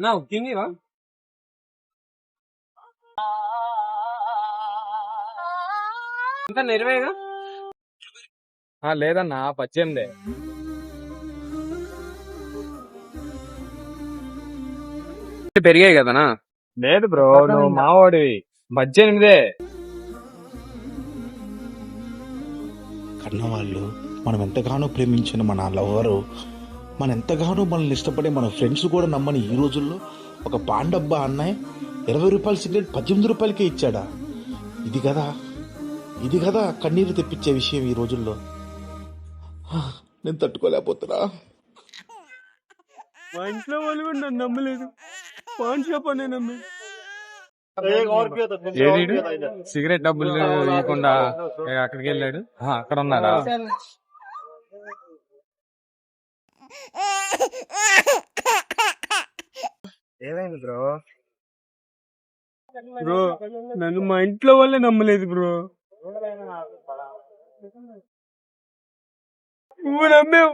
నా ఉక్కిందివా ఇంకా నెరవేగా లేదన్నా 18 పెరిగాయి కదనా. లేదు బ్రో, నువ్వు మావాడివి. 18 కన్నవాళ్ళు మనం ఎంతగానో ప్రేమించిన మన లవరు మనం ఎంతగానో మనల్ని ఇష్టపడే మన ఫ్రెండ్స్ కూడా నమ్మని ఈ రోజుల్లో ఒక పాండబ్బా అన్నయ్య 20 రూపాయల సిగరెట్ 18 రూపాయలకే ఇచ్చాడా? ఇది కదా కన్నీరు తెప్పించే విషయం ఈ రోజుల్లో. నేను తట్టుకోలేకపోతున్నా. మా ఇంట్లో వాళ్ళు కూడా నన్ను నమ్మలేదు. పాన్ షాప్ అనే నమ్మి సిగరెట్ డబ్బులు ఇవ్వకుండా అక్కడికి వెళ్ళాడు. అక్కడ ఉన్నాడా? ఏమైంది బ్రో? నన్ను మా ఇంట్లో వాళ్ళే నమ్మలేదు బ్రో. నువ్వు నమ్మేవు.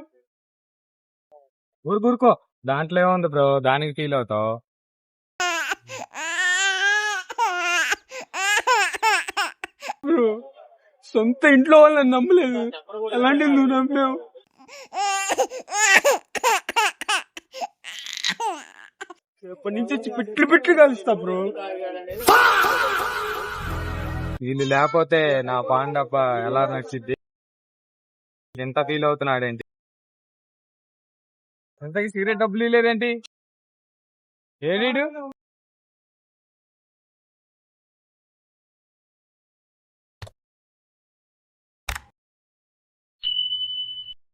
ఊరుకో, దాంట్లో ఏముంది బ్రో, దానికి ఫీల్ అవుతావు. బ్రో, సొంత ఇంట్లో వాళ్ళని నమ్మలేదు, అలాంటి నువ్వు నమ్మావు. ఎప్పటి నుంచి వచ్చి పిట్లు కలుస్తా బ్రో. వీళ్ళు లేకపోతే నా పాండప్ప ఎలా నచ్చింది? ఎంత ఫీల్ అవుతున్నాడేంటి? ఎంతకి సిగరెట్ డబ్బులు లేదేంటి? ఏడీడు